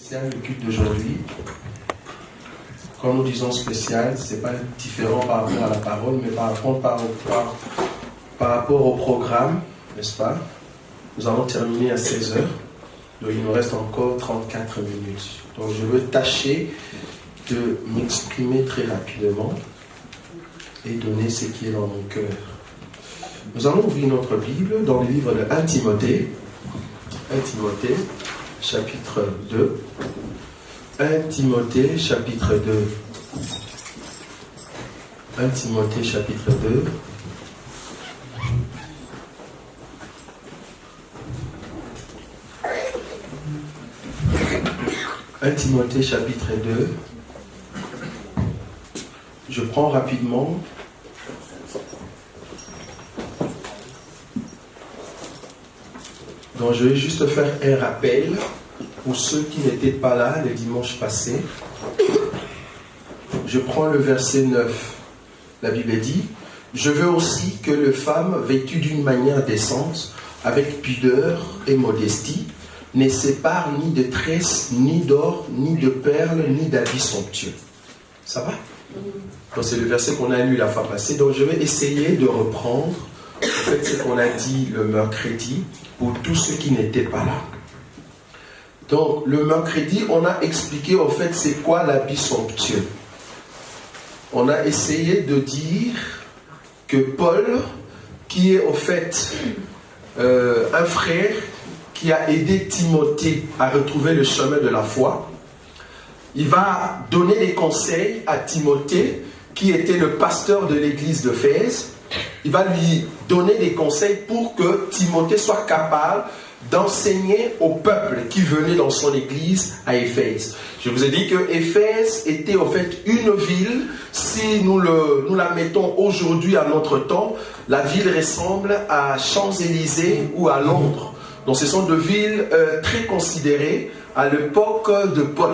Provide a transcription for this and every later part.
Spécial, le culte d'aujourd'hui. Quand nous disons spécial, ce n'est pas différent par rapport à la parole, mais par rapport au programme, n'est-ce pas? Nous allons terminer à 16h, donc il nous reste encore 34 minutes. Donc je veux tâcher de m'exprimer très rapidement et donner ce qui est dans mon cœur. Nous allons ouvrir notre Bible dans le livre de 1 Timothée. 1 Timothée, chapitre 2. 1 Timothée, chapitre 2. 1 Timothée, chapitre 2. « 1 Timothée, chapitre 2. » Je prends rapidement. Donc je vais juste faire un rappel pour ceux qui n'étaient pas là le dimanche passé. Je prends le verset 9. La Bible dit: « Je veux aussi que les femmes vêtues d'une manière décente, avec pudeur et modestie, ne séparent ni de tresses, ni d'or, ni de perles, ni d'habits somptueux. » Ça va? Donc c'est le verset qu'on a lu la fois passée. Donc je vais essayer de reprendre en fait ce qu'on a dit le mercredi pour tous ceux qui n'étaient pas là. Donc le mercredi, on a expliqué en fait c'est quoi l'habit somptueux. On a essayé de dire que Paul, qui est en fait un frère qui a aidé Timothée à retrouver le chemin de la foi, il va donner des conseils à Timothée, qui était le pasteur de l'église d'Éphèse. Il va lui donner des conseils pour que Timothée soit capable d'enseigner au peuple qui venait dans son église à Éphèse. Je vous ai dit que Éphèse était en fait une ville, si nous la mettons aujourd'hui à notre temps, la ville ressemble à Champs-Élysées ou à Londres. Donc ce sont deux villes très considérées à l'époque de Paul.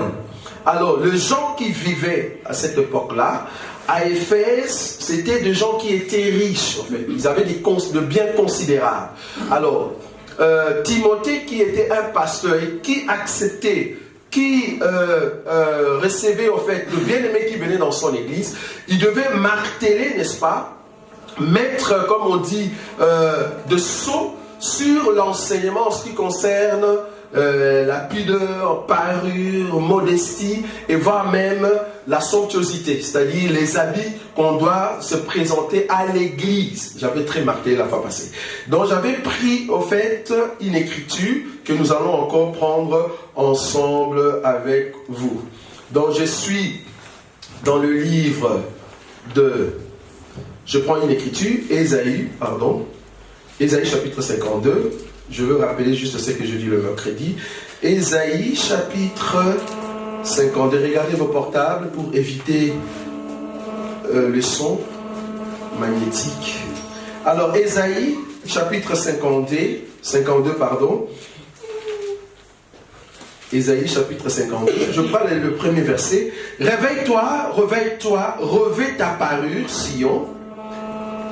Alors les gens qui vivaient à cette époque-là, à Éphèse, c'était des gens qui étaient riches, en fait. Ils avaient de biens considérables. Alors, Timothée, qui était un pasteur et qui acceptait, qui recevait, en fait, le bien-aimé qui venait dans son église, il devait marteler, n'est-ce pas, mettre, comme on dit, de sceau sur l'enseignement en ce qui concerne la pudeur, parure, modestie et voire même la somptuosité, c'est-à-dire les habits qu'on doit se présenter à l'église. J'avais très marqué la fois passée. Donc j'avais pris au fait une écriture que nous allons encore prendre ensemble avec vous. Donc je suis dans le livre de... Je prends une écriture, Ésaïe chapitre 52. Je veux rappeler juste ce que je dis le mercredi. Ésaïe chapitre 52. Regardez vos portables pour éviter le son magnétique. Alors, Ésaïe chapitre 52. Ésaïe chapitre 52. Je prends le premier verset. Réveille-toi, réveille-toi, revêt ta parure, Sion.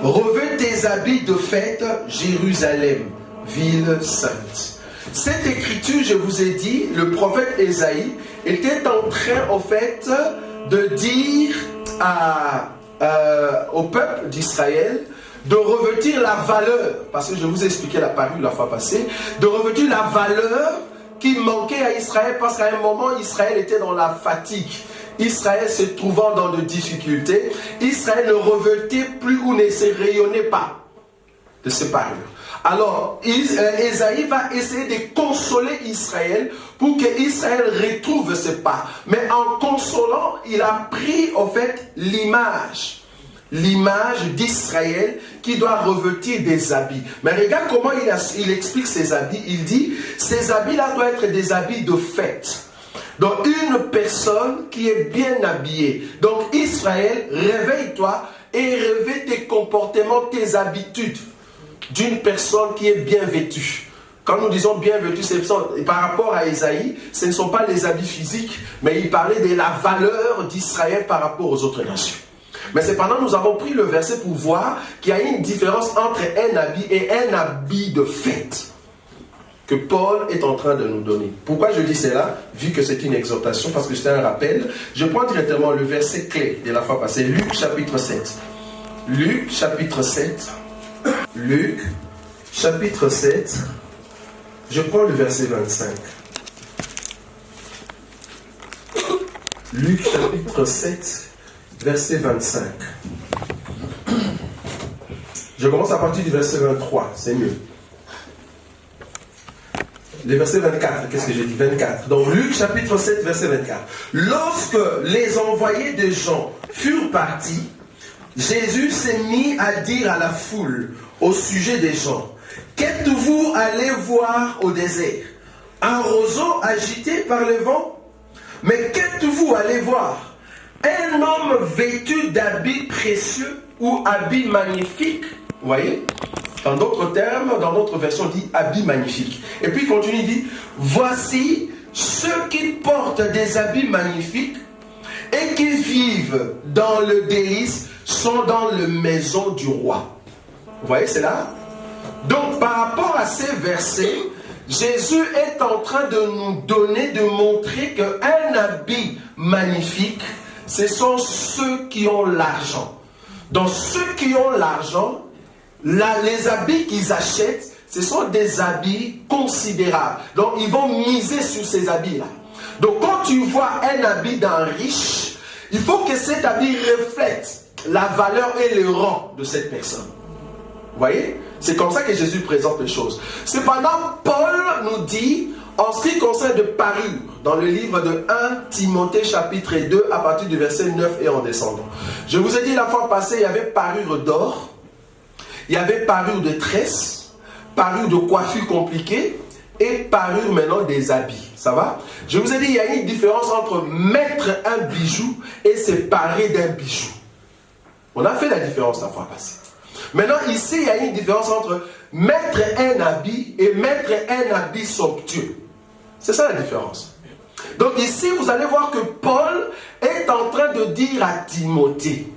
Revêt tes habits de fête, Jérusalem, ville sainte. Cette écriture, je vous ai dit, le prophète Ésaïe était en train, en fait, de dire au peuple d'Israël de revêtir la valeur, parce que je vous ai expliqué la parure la fois passée, de revêtir la valeur qui manquait à Israël, parce qu'à un moment, Israël était dans la fatigue. Israël se trouvant dans des difficultés, Israël ne revêtait plus ou ne se rayonnait pas de ses parures. Alors, Ésaïe va essayer de consoler Israël pour que Israël retrouve ses pas. Mais en consolant, il a pris en fait l'image d'Israël qui doit revêtir des habits. Mais regarde comment il explique ces habits. Il dit, ces habits-là doivent être des habits de fête. Donc, une personne qui est bien habillée. Donc, Israël, réveille-toi et réveille tes comportements, tes habitudes d'une personne qui est bien vêtue. Quand nous disons bien vêtue, c'est par rapport à Ésaïe, ce ne sont pas les habits physiques, mais il parlait de la valeur d'Israël par rapport aux autres nations. Mais cependant, nous avons pris le verset pour voir qu'il y a une différence entre un habit et un habit de fête. que Paul est en train de nous donner. Pourquoi je dis cela? Vu que c'est une exhortation, parce que c'est un rappel, je prends directement le verset clé de la fois passée, Luc chapitre 7. Luc chapitre 7. Luc chapitre 7. Je prends le verset 25. Luc chapitre 7, verset 25. Je commence à partir du verset 23, c'est mieux. Le verset 24, qu'est-ce que j'ai dit? 24. Donc Luc chapitre 7, verset 24. Lorsque les envoyés de Jean furent partis, Jésus s'est mis à dire à la foule au sujet des gens: qu'êtes-vous allés voir au désert? Un roseau agité par le vent? Mais qu'êtes-vous allés voir? Un homme vêtu d'habits précieux ou habits magnifiques? Vous voyez? Dans d'autres termes, dans d'autres versions, on dit habits magnifiques. Et puis il continue, il dit: voici ceux qui portent des habits magnifiques et qui vivent dans le délice sont dans la maison du roi. Vous voyez, c'est là? Donc par rapport à ces versets, Jésus est en train de nous donner, de montrer qu'un habit magnifique, ce sont ceux qui ont l'argent. Donc ceux qui ont l'argent, les habits qu'ils achètent, ce sont des habits considérables. Donc ils vont miser sur ces habits-là. Donc quand tu vois un habit d'un riche, il faut que cet habit reflète la valeur et le rang de cette personne. Vous voyez? C'est comme ça que Jésus présente les choses. Cependant, Paul nous dit, en ce qui concerne de parure, dans le livre de 1 Timothée chapitre 2, à partir du verset 9 et en descendant. Je vous ai dit la fois passée, il y avait parure d'or, il y avait parure de tresse, parure de coiffure compliquée, et parure maintenant des habits. Ça va? Je vous ai dit, il y a une différence entre mettre un bijou et se parer d'un bijou. On a fait la différence la fois passée. Maintenant, ici, il y a une différence entre mettre un habit et mettre un habit somptueux. C'est ça la différence. Donc ici, vous allez voir que Paul est en train de dire à Timothée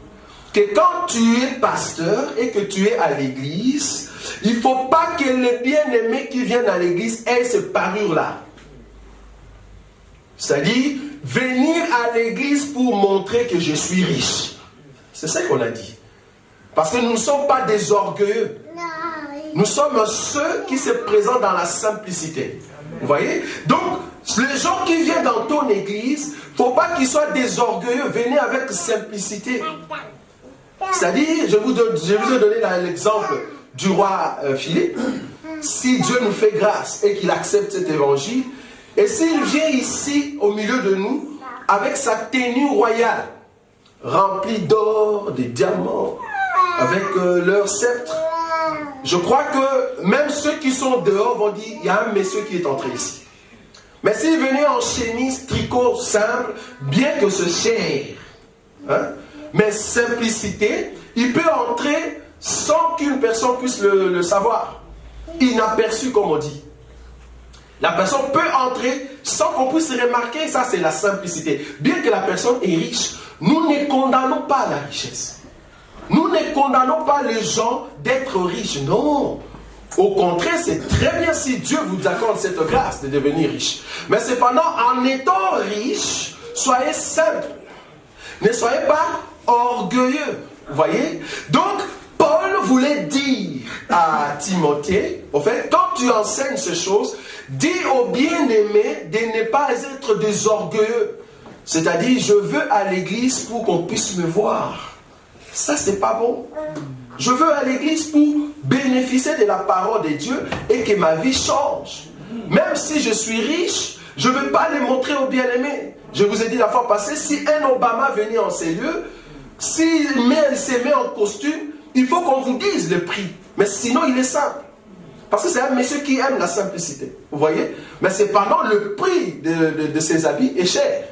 que quand tu es pasteur et que tu es à l'église, il ne faut pas que les bien-aimés qui viennent à l'église aient cette parure-là. C'est-à-dire, venir à l'église pour montrer que je suis riche. C'est ça qu'on a dit. Parce que nous ne sommes pas des orgueilleux. Nous sommes ceux qui se présentent dans la simplicité. Vous voyez? Donc, les gens qui viennent dans ton église, il ne faut pas qu'ils soient des orgueilleux. Venez avec simplicité. C'est-à-dire, je vous ai donné l'exemple du roi Philippe. Si Dieu nous fait grâce et qu'il accepte cet évangile, et s'il vient ici au milieu de nous avec sa tenue royale, remplie d'or, de diamants, avec leur sceptre, je crois que même ceux qui sont dehors vont dire: il y a un monsieur qui est entré ici. Mais s'il venait en chemise, tricot simple, bien que ce cher, hein, mais simplicité, il peut entrer sans qu'une personne puisse le savoir. Inaperçu, comme on dit. La personne peut entrer sans qu'on puisse remarquer. Ça, c'est la simplicité. Bien que la personne est riche, nous ne condamnons pas la richesse. Nous ne condamnons pas les gens d'être riches. Non. Au contraire, c'est très bien si Dieu vous accorde cette grâce de devenir riche. Mais cependant, en étant riche, soyez simple. Ne soyez pas orgueilleux. Vous voyez? Donc, Paul voulait dire à Timothée, en fait, quand tu enseignes ces choses, dis aux bien-aimés de ne pas être des orgueilleux. C'est-à-dire, je veux à l'église pour qu'on puisse me voir. Ça, c'est pas bon. Je veux à l'église pour bénéficier de la parole de Dieu et que ma vie change. Même si je suis riche, je ne veux pas les montrer aux bien-aimés. Je vous ai dit la fois passée, si un Obama venait en ces lieux, s'il se met en costume, il faut qu'on vous dise le prix. Mais sinon, il est simple. Parce que c'est un monsieur qui aime la simplicité. Vous voyez? Mais cependant, le prix de ses habits est cher.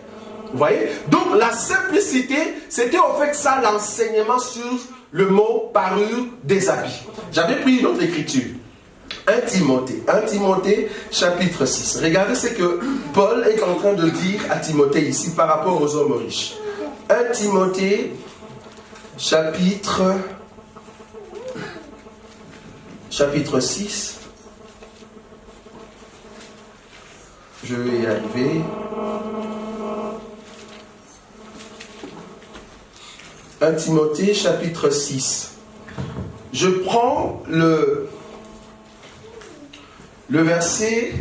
Vous voyez? Donc, la simplicité, c'était en fait ça l'enseignement sur le mot parure des habits. J'avais pris une autre écriture. 1 Timothée, chapitre 6. Regardez ce que Paul est en train de dire à Timothée ici par rapport aux hommes riches. 1 Timothée, chapitre 6. Je vais y arriver. 1 Timothée chapitre 6. Je prends le verset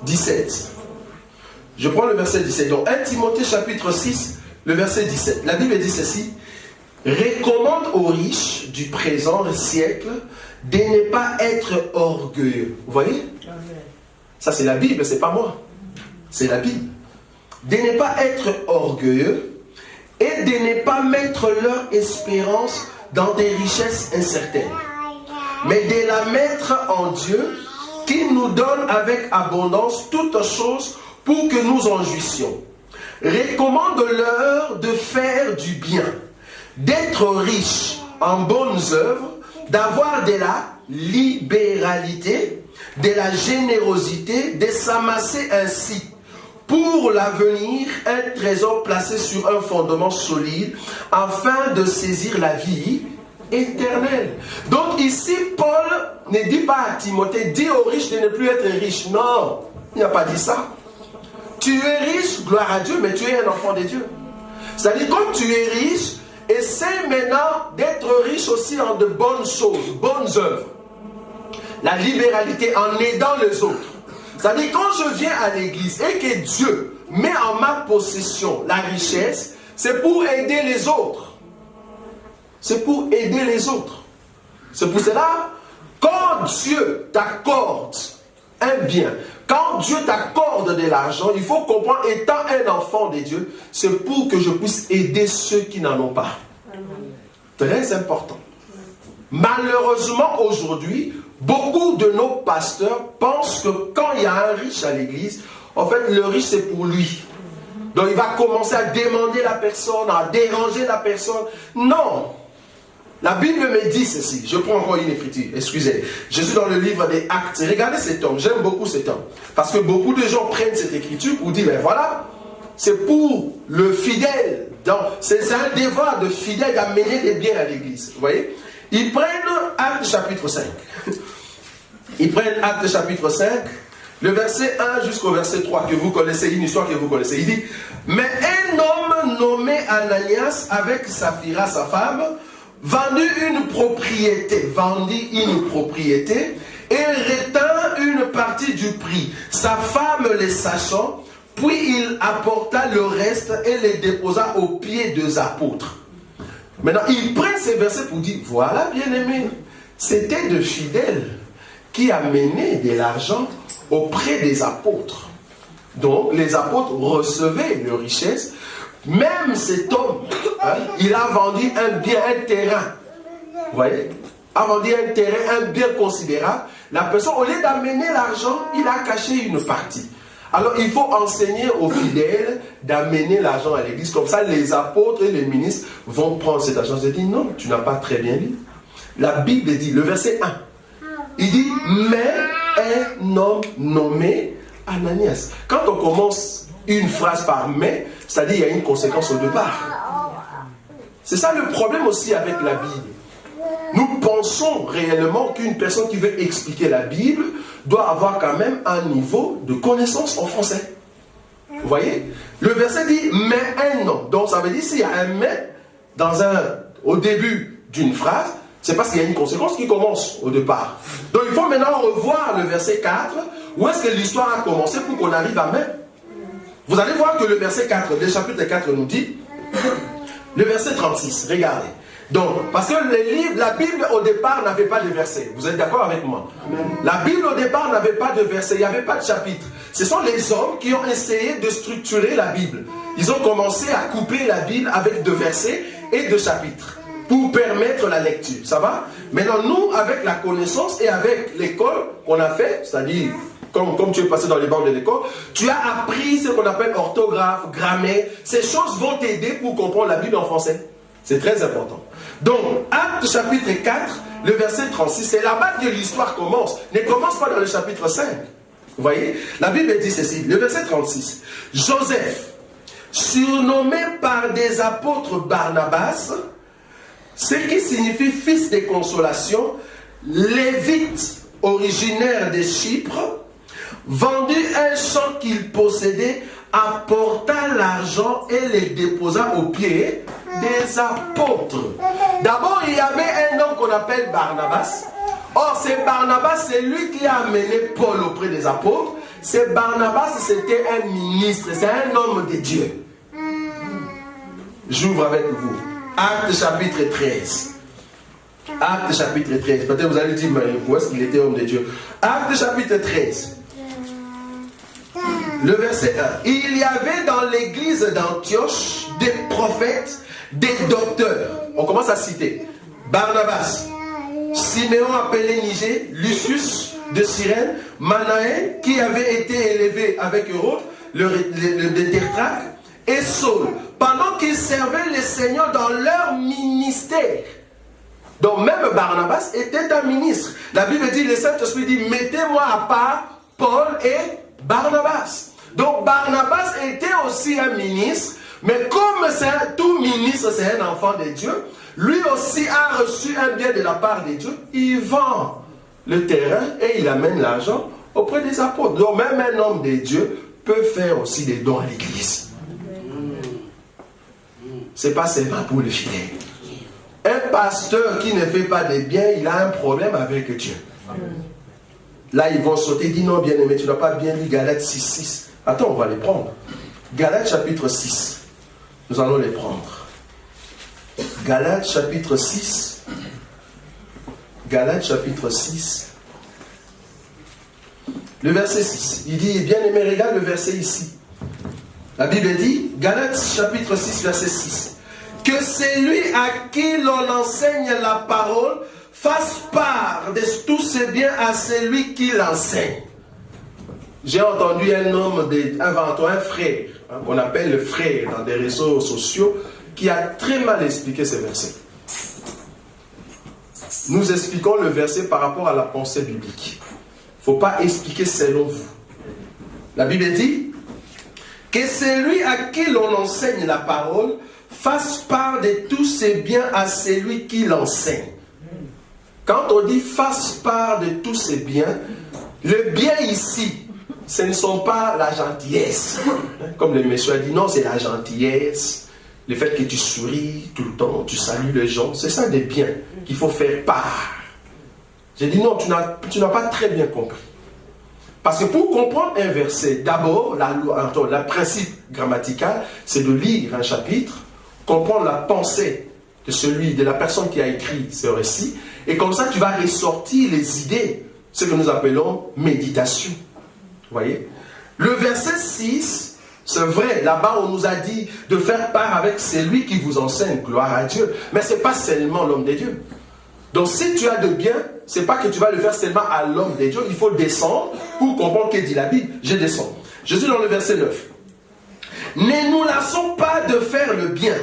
17. Je prends le verset 17. Donc 1 Timothée chapitre 6, le verset 17. La Bible dit ceci. Recommande aux riches du présent siècle de ne pas être orgueilleux. Vous voyez? Ça c'est la Bible, c'est pas moi. C'est la Bible. De ne pas être orgueilleux et de ne pas mettre leur espérance dans des richesses incertaines, mais de la mettre en Dieu qui nous donne avec abondance toutes choses pour que nous en jouissions. Recommande-leur de faire du bien, d'être riches en bonnes œuvres, d'avoir de la libéralité, de la générosité, de s'amasser ainsi pour l'avenir un trésor placé sur un fondement solide afin de saisir la vie éternelle. Donc ici, Paul ne dit pas à Timothée, dis aux riches de ne plus être riche. Non, il n'a pas dit ça. Tu es riche, gloire à Dieu, mais tu es un enfant de Dieu. C'est-à-dire, comme tu es riche, essaie maintenant d'être riche aussi en de bonnes choses, bonnes œuvres. La libéralité en aidant les autres. C'est-à-dire, quand je viens à l'église et que Dieu met en ma possession la richesse, c'est pour aider les autres. C'est pour aider les autres. C'est pour cela, quand Dieu t'accorde un bien, quand Dieu t'accorde de l'argent, il faut comprendre, étant un enfant de Dieu, c'est pour que je puisse aider ceux qui n'en ont pas. Très important. Malheureusement, aujourd'hui, beaucoup de nos pasteurs pensent que quand il y a un riche à l'église, en fait, le riche, c'est pour lui. Donc, il va commencer à demander la personne, à déranger la personne. Non. La Bible me dit ceci. Je prends encore une écriture. Excusez. Je suis dans le livre des Actes. Regardez cet homme. J'aime beaucoup cet homme. Parce que beaucoup de gens prennent cette écriture pour dire, ben voilà, c'est pour le fidèle. C'est un devoir de fidèle d'amener des biens à l'église. Vous voyez? Ils prennent Actes chapitre 5. Ils prennent Actes chapitre 5, le verset 1 jusqu'au verset 3, que vous connaissez, une histoire que vous connaissez. Il dit, mais un homme nommé Ananias, avec Saphira, sa femme, vendit une propriété et retint une partie du prix. Sa femme les sachant, puis il apporta le reste et les déposa aux pieds des apôtres. Maintenant, ils prennent ces versets pour dire, voilà, bien-aimés, c'était de fidèles qui amenaient de l'argent auprès des apôtres. Donc, les apôtres recevaient leur richesse. Même cet homme, il a vendu un bien, un terrain. Vous voyez? A vendu un terrain, un bien considérable. La personne, au lieu d'amener l'argent, il a caché une partie. Alors, il faut enseigner aux fidèles d'amener l'argent à l'église. Comme ça, les apôtres et les ministres vont prendre cet argent. Je dis, non, tu n'as pas très bien lu. La Bible dit, le verset 1, il dit, mais un homme nommé Ananias. Quand on commence une phrase par mais, c'est-à-dire qu'il y a une conséquence au départ. C'est ça le problème aussi avec la Bible. Nous pensons réellement qu'une personne qui veut expliquer la Bible doit avoir quand même un niveau de connaissance en français. Vous voyez? Le verset dit, mais un homme. Donc ça veut dire, s'il y a un mais au début d'une phrase, c'est parce qu'il y a une conséquence qui commence au départ. Donc il faut maintenant revoir le verset 4. Où est-ce que l'histoire a commencé pour qu'on arrive à mais? Vous allez voir que le verset 4, le chapitre 4 nous dit, le verset 36, regardez. Donc, parce que la Bible au départ n'avait pas de versets. Vous êtes d'accord avec moi? La Bible au départ n'avait pas de versets, il n'y avait pas de chapitre. Ce sont les hommes qui ont essayé de structurer la Bible. Ils ont commencé à couper la Bible avec de versets et de chapitres pour permettre la lecture. Ça va? Maintenant, nous, avec la connaissance et avec l'école qu'on a fait, c'est-à-dire comme tu es passé dans les bancs de l'école, tu as appris ce qu'on appelle orthographe, grammaire. Ces choses vont t'aider pour comprendre la Bible en français. C'est très important. Donc, Actes chapitre 4, le verset 36, c'est là-bas que l'histoire commence. Ne commence pas dans le chapitre 5. Vous voyez? La Bible dit ceci, le verset 36. Joseph, surnommé par des apôtres Barnabas, ce qui signifie fils de consolation, Lévite originaire de Chypre, vendit un champ qu'il possédait, apporta l'argent et les déposa aux pieds des apôtres. D'abord, il y avait un homme qu'on appelle Barnabas. Or, c'est Barnabas, c'est lui qui a amené Paul auprès des apôtres. C'est Barnabas, c'était un ministre, c'est un homme de Dieu. J'ouvre avec vous. Actes chapitre 13. Actes chapitre 13. Peut-être vous allez dire, mais où est-ce qu'il était homme de Dieu? Actes chapitre 13. Le verset 1. Il y avait dans l'église d'Antioche des prophètes, des docteurs. On commence à citer. Barnabas, Siméon appelé Niger, Lucius de Cyrène, Manaën qui avait été élevé avec Hérode, le Tétrarque, et Saul, pendant qu'ils servaient les seigneurs dans leur ministère. Donc même Barnabas était un ministre. La Bible dit, le Saint-Esprit dit, mettez-moi à part Paul et Barnabas. Donc Barnabas était aussi un ministre, mais comme tout ministre c'est un enfant de Dieu, lui aussi a reçu un bien de la part de Dieu. Il vend le terrain et il amène l'argent auprès des apôtres. Donc même un homme de Dieu peut faire aussi des dons à l'église. C'est pas seulement pour le fidèle. Un pasteur qui ne fait pas de bien, il a un problème avec Dieu. Là, ils vont sauter, ils disent non, bien-aimé, tu n'as pas bien lu Galates 6. Attends, on va les prendre. Galates chapitre 6. Nous allons les prendre. Galates chapitre 6. Galates chapitre 6. Le verset 6. Il dit, bien-aimé, regarde le verset ici. La Bible dit, Galates chapitre 6, verset 6. Que celui à qui l'on enseigne la parole fasse part de tous ses biens à celui qui l'enseigne. J'ai entendu un homme, un frère, qu'on appelle le frère dans des réseaux sociaux, qui a très mal expliqué ce verset. Nous expliquons le verset par rapport à la pensée biblique. Il ne faut pas expliquer selon vous. La Bible dit que celui à qui l'on enseigne la parole fasse part de tous ses biens à celui qui l'enseigne. Quand on dit fasse part de tous ses biens, le bien ici, ce ne sont pas la gentillesse. Comme le monsieur a dit, non, c'est la gentillesse. Le fait que tu souris tout le temps, tu salues les gens, c'est ça des biens qu'il faut faire part. J'ai dit non, tu n'as pas très bien compris. Parce que pour comprendre un verset, d'abord, le principe grammatical, c'est de lire un chapitre, comprendre la pensée de la personne qui a écrit ce récit, et comme ça, tu vas ressortir les idées, ce que nous appelons méditation. Vous voyez? Le verset 6, c'est vrai, là-bas, on nous a dit de faire part avec celui qui vous enseigne, gloire à Dieu. Mais ce n'est pas seulement l'homme de Dieu. Donc, si tu as de bien, ce n'est pas que tu vas le faire seulement à l'homme de Dieu. Il faut descendre pour comprendre ce que dit la Bible. Je descends. Je suis dans le verset 9. Ne nous lassons pas de faire le bien.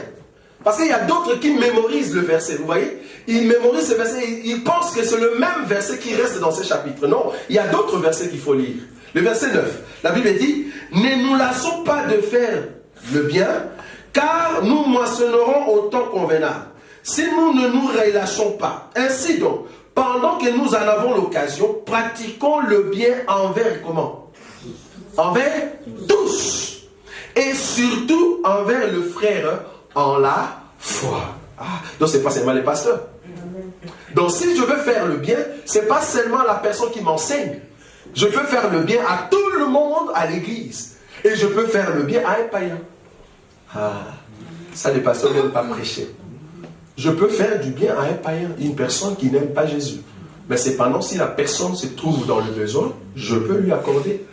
Parce qu'il y a d'autres qui mémorisent le verset. Vous voyez? Ils mémorisent ce verset. Ils pensent que c'est le même verset qui reste dans ce chapitre. Non, il y a d'autres versets qu'il faut lire. Le verset 9. La Bible dit, ne nous lassons pas de faire le bien, car nous moissonnerons au temps convenable. Si nous ne nous relâchons pas. Ainsi donc, pendant que nous en avons l'occasion, pratiquons le bien envers comment? Envers tous. Et surtout envers le frère en la foi. Donc c'est pas seulement les pasteurs. Donc si je veux faire le bien, c'est pas seulement la personne qui m'enseigne. Je peux faire le bien à tout le monde à l'église. Et je peux faire le bien à un païen. Ça les pasteurs n'aiment pas prêcher. Je peux faire du bien à un païen, une personne qui n'aime pas Jésus. Mais cependant, si la personne se trouve dans le besoin, je peux lui accorder.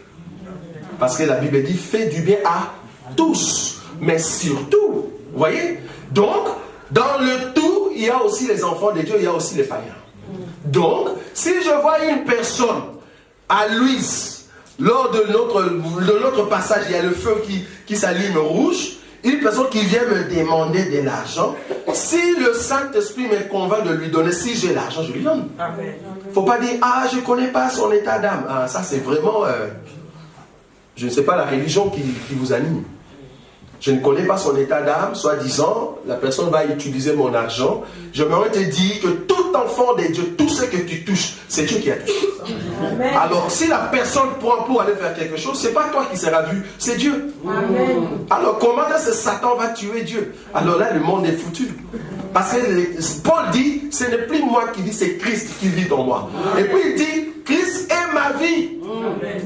Parce que la Bible dit, fais du bien à tous. Mais surtout, vous voyez? Donc, dans le tout, il y a aussi les enfants de Dieu, il y a aussi les païens. Donc, si je vois une personne à Louise, lors de notre passage, il y a le feu qui s'allume rouge, une personne qui vient me demander de l'argent, si le Saint-Esprit me convainc de lui donner, si j'ai l'argent, je lui donne. Il ne faut pas dire, je ne connais pas son état d'âme. Ça c'est vraiment, je ne sais pas la religion qui vous anime. Je ne connais pas son état d'âme, soi-disant, la personne va utiliser mon argent. J'aimerais te dire que toute tout enfant de Dieu, tout ce que tu touches, c'est Dieu qui a touché ça. Amen. Alors si la personne prend pour aller faire quelque chose, c'est pas toi qui seras vu, c'est Dieu. Amen. Alors comment est-ce que Satan va tuer Dieu? Alors là, le monde est foutu. Parce que Paul dit, ce n'est plus moi qui vis, c'est Christ qui vit en moi. Et puis il dit, Christ est ma vie.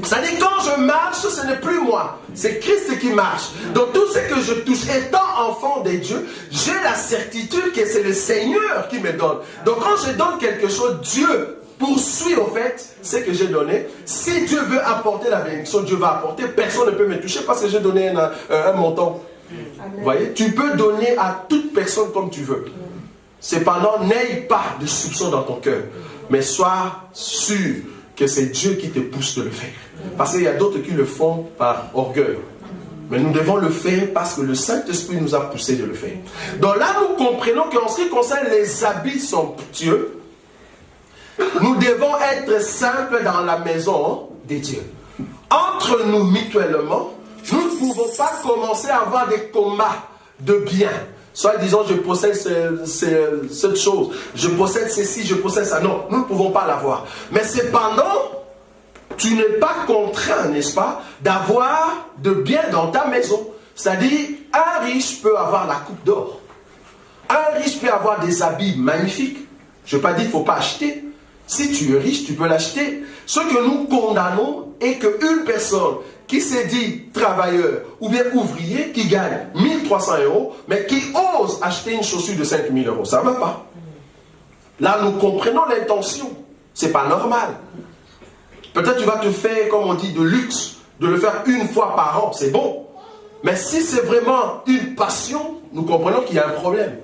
C'est-à-dire quand je marche, ce n'est plus moi, c'est Christ qui marche. Donc tout ce que je touche, étant enfant de Dieu, j'ai la certitude que c'est le Seigneur qui me donne. Donc quand je donne quelque chose, Dieu poursuit au fait ce que j'ai donné. Si Dieu veut apporter la bénédiction, Dieu va apporter. Personne ne peut me toucher parce que j'ai donné un montant. Vous voyez, tu peux donner à toute personne comme tu veux. Cependant, n'aie pas de soupçon dans ton cœur, mais sois sûr que c'est Dieu qui te pousse de le faire. Parce qu'il y a d'autres qui le font par orgueil. Mais nous devons le faire parce que le Saint-Esprit nous a poussé de le faire. Donc là, nous comprenons qu'en ce qui concerne les habits somptueux, nous devons être simples dans la maison de Dieu. Entre nous mutuellement, nous ne pouvons pas commencer à avoir des combats de biens. Soit disant, je possède cette chose, je possède ceci, je possède ça. Non, nous ne pouvons pas l'avoir. Mais cependant, tu n'es pas contraint, n'est-ce pas, d'avoir de biens dans ta maison. C'est-à-dire, un riche peut avoir la coupe d'or. Un riche peut avoir des habits magnifiques. Je ne veux pas dire qu'il ne faut pas acheter. Si tu es riche, tu peux l'acheter. Ce que nous condamnons est qu'une personne qui s'est dit travailleur ou bien ouvrier, qui gagne 1300 €, mais qui ose acheter une chaussure de 5000 €, ça ne va pas. Là, nous comprenons l'intention. Ce n'est pas normal. Peut-être tu vas te faire, comme on dit, de luxe, de le faire une fois par an, c'est bon. Mais si c'est vraiment une passion, nous comprenons qu'il y a un problème.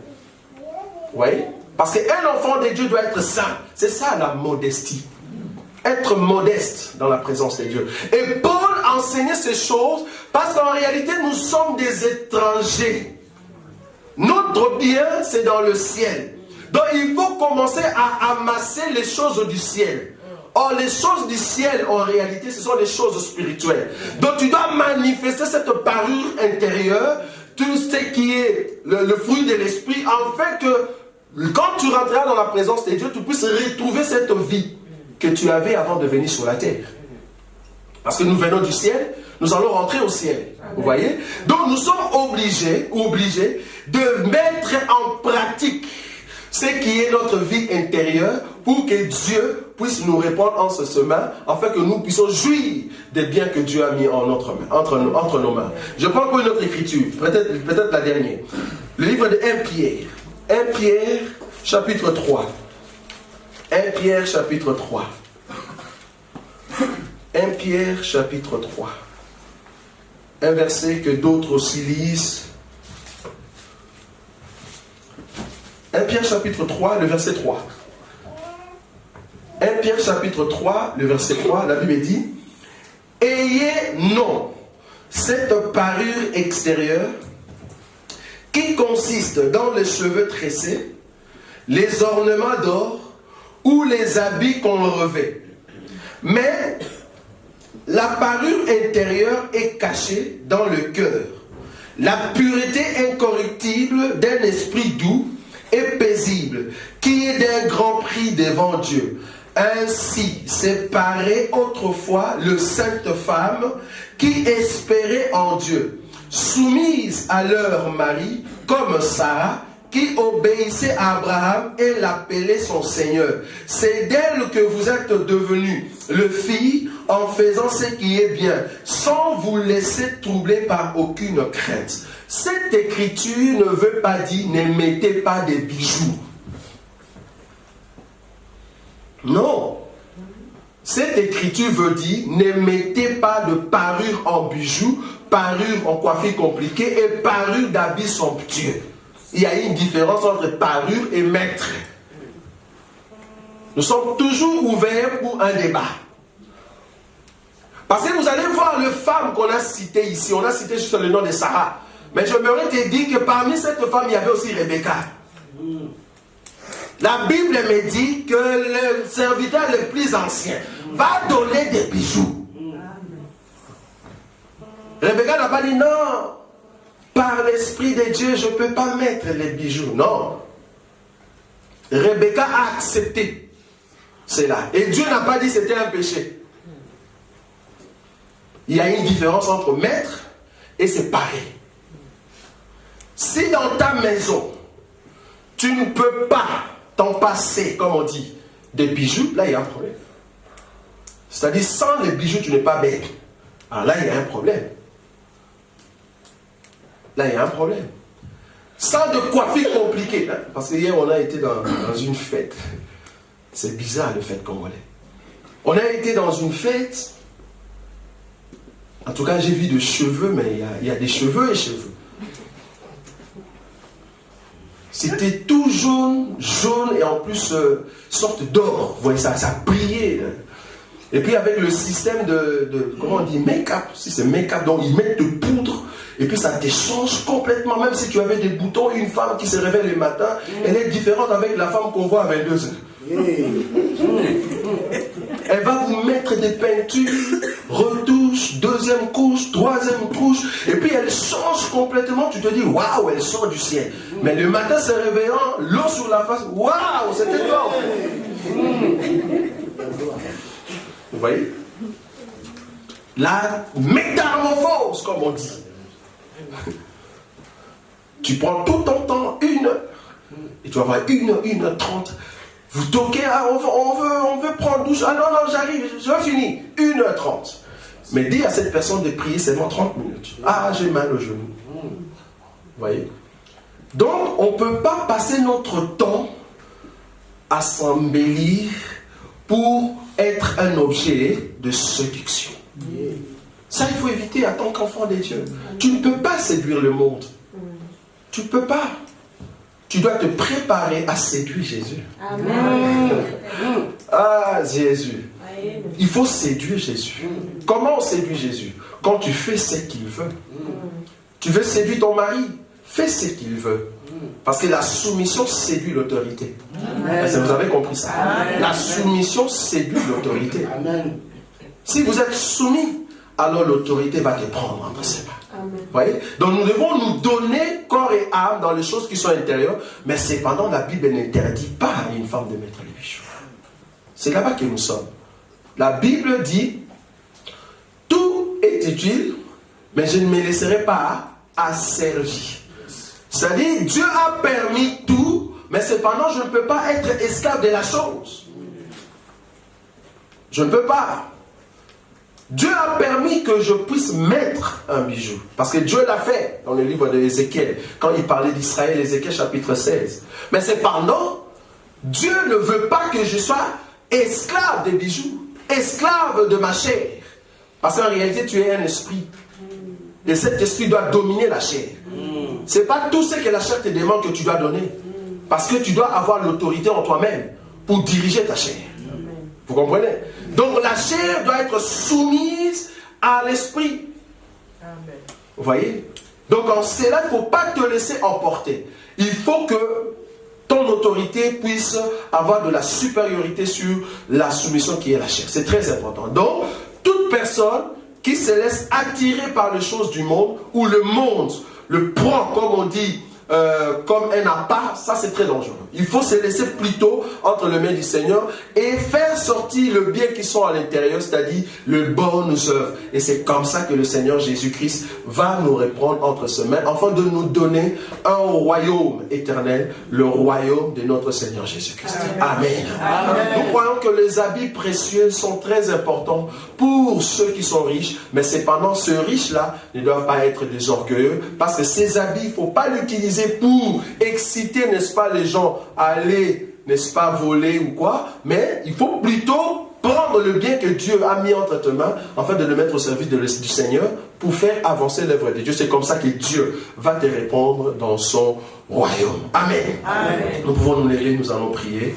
Vous voyez? Parce qu'un enfant de Dieu doit être saint. C'est ça la modestie. Être modeste dans la présence de Dieu. Et Paul enseignait ces choses parce qu'en réalité, nous sommes des étrangers. Notre bien, c'est dans le ciel. Donc, il faut commencer à amasser les choses du ciel. Or, les choses du ciel, en réalité, ce sont les choses spirituelles. Donc, tu dois manifester cette parure intérieure, tout ce qui est le fruit de l'esprit, afin que, quand tu rentreras dans la présence de Dieu, tu puisses retrouver cette vie que tu avais avant de venir sur la terre. Parce que nous venons du ciel, nous allons rentrer au ciel. Vous voyez? Donc nous sommes obligés de mettre en pratique ce qui est notre vie intérieure pour que Dieu puisse nous répondre en ce chemin, afin que nous puissions jouir des biens que Dieu a mis en notre main, entre nos mains. Je prends encore une autre écriture, peut-être la dernière. Le livre de 1 Pierre. 1 Pierre, chapitre 3. 1 Pierre, chapitre 3. 1 Pierre, chapitre 3. Un verset que d'autres aussi lisent. 1 Pierre, chapitre 3, le verset 3. 1 Pierre, chapitre 3, le verset 3, la Bible dit: ayez non cette parure extérieure qui consiste dans les cheveux tressés, les ornements d'or ou les habits qu'on revêt. Mais la parure intérieure est cachée dans le cœur. La pureté incorruptible d'un esprit doux et paisible, qui est d'un grand prix devant Dieu. Ainsi séparait autrefois le sainte femme qui espérait en Dieu, soumise à leur mari, comme Sarah, qui obéissait à Abraham et l'appelait son Seigneur. C'est d'elle que vous êtes devenus le fils en faisant ce qui est bien, sans vous laisser troubler par aucune crainte. Cette écriture ne veut pas dire ne mettez pas des bijoux. Non. Cette écriture veut dire ne mettez pas de parure en bijoux, parure en coiffure compliquée et parure d'habits somptueux. Il y a une différence entre parure et maître. Nous sommes toujours ouverts pour un débat. Parce que vous allez voir les femmes qu'on a citées ici. On a cité juste le nom de Sarah. Mais je me te dire que parmi cette femme, il y avait aussi Rebecca. La Bible me dit que le serviteur le plus ancien va donner des bijoux. Rebecca n'a pas dit non. Par l'Esprit de Dieu, je ne peux pas mettre les bijoux. Non. Rebecca a accepté cela. Et Dieu n'a pas dit que c'était un péché. Il y a une différence entre mettre et séparer. Si dans ta maison, tu ne peux pas t'en passer, comme on dit, des bijoux, là il y a un problème. C'est-à-dire, sans les bijoux, tu n'es pas belle. Alors là, il y a un problème. Là, il y a un problème. Sans de coiffure compliquée. Hein? Parce que hier, on a été dans une fête. C'est bizarre, le fête congolais. On a été dans une fête. En tout cas, j'ai vu des cheveux, mais il y a des cheveux et cheveux. C'était tout jaune, jaune, et en plus, sorte d'or. Vous voyez, ça brillait. Et puis avec le système de comment on dit, make-up. Si c'est make-up, donc ils mettent de poudre. Et puis ça te change complètement. Même si tu avais des boutons, une femme qui se réveille le matin, elle est différente avec la femme qu'on voit à 22 heures. Elle va vous mettre des peintures, retouches, deuxième couche, troisième couche, et puis elle change complètement. Tu te dis, waouh, elle sort du ciel. Mais le matin, se réveillant, l'eau sur la face, waouh, c'était toi. Vous voyez? La métamorphose, comme on dit. Tu prends tout ton temps, 1 heure, et tu vas voir 1h30. Vous toquez, ah, on veut prendre douche. Ah non, j'arrive, je finis. 1h30. Mais dis à cette personne de prier seulement 30 minutes. Ah, j'ai mal au genou. Vous voyez? Donc, on ne peut pas passer notre temps à s'embellir pour être un objet de séduction. Ça, il faut éviter en tant qu'enfant de Dieu. Tu ne peux pas séduire le monde. Tu ne peux pas. Tu dois te préparer à séduire Jésus. Amen. Ah, Jésus. Il faut séduire Jésus. Comment on séduit Jésus? Quand tu fais ce qu'il veut. Tu veux séduire ton mari? Fais ce qu'il veut. Parce que la soumission séduit l'autorité. Vous avez compris ça? Amen. La soumission séduit l'autorité. Si vous êtes soumis, alors l'autorité va te prendre entre ses mains. Vous voyez? Donc nous devons nous donner corps et âme dans les choses qui sont intérieures, mais cependant la Bible n'interdit pas à une femme de mettre les bijoux. C'est là-bas que nous sommes. La Bible dit, tout est utile, mais je ne me laisserai pas asservir. C'est-à-dire, Dieu a permis tout, mais cependant je ne peux pas être esclave de la chose. Je ne peux pas. Dieu a permis que je puisse mettre un bijou. Parce que Dieu l'a fait dans le livre d'Ézéchiel. Quand il parlait d'Israël, Ézéchiel chapitre 16. Mais cependant, Dieu ne veut pas que je sois esclave des bijoux. Esclave de ma chair. Parce qu'en réalité, tu es un esprit. Et cet esprit doit dominer la chair. Ce n'est pas tout ce que la chair te demande que tu dois donner. Parce que tu dois avoir l'autorité en toi-même pour diriger ta chair. Vous comprenez? Donc la chair doit être soumise à l'esprit. Vous voyez? Donc en cela, il ne faut pas te laisser emporter. Il faut que ton autorité puisse avoir de la supériorité sur la soumission qui est la chair. C'est très important. Donc, toute personne qui se laisse attirer par les choses du monde, ou le monde le prend, comme on dit, comme un appât, ça c'est très dangereux. Il faut se laisser plutôt entre les mains du Seigneur et faire sortir le bien qui sont à l'intérieur, c'est-à-dire le bonnes œuvres. Et c'est comme ça que le Seigneur Jésus-Christ va nous répondre entre ses mains, afin de nous donner un royaume éternel, le royaume de notre Seigneur Jésus-Christ. Amen. Amen. Nous croyons que les habits précieux sont très importants pour ceux qui sont riches, mais cependant, ceux riches-là ne doivent pas être des orgueilleux, parce que ces habits, il ne faut pas l'utiliser pour exciter, n'est-ce pas, les gens à aller, n'est-ce pas, voler ou quoi, mais il faut plutôt prendre le bien que Dieu a mis entre tes mains, afin de le mettre au service du Seigneur pour faire avancer l'œuvre de Dieu. C'est comme ça que Dieu va te répondre dans son royaume. Amen. Amen. Nous pouvons nous lever, nous allons prier.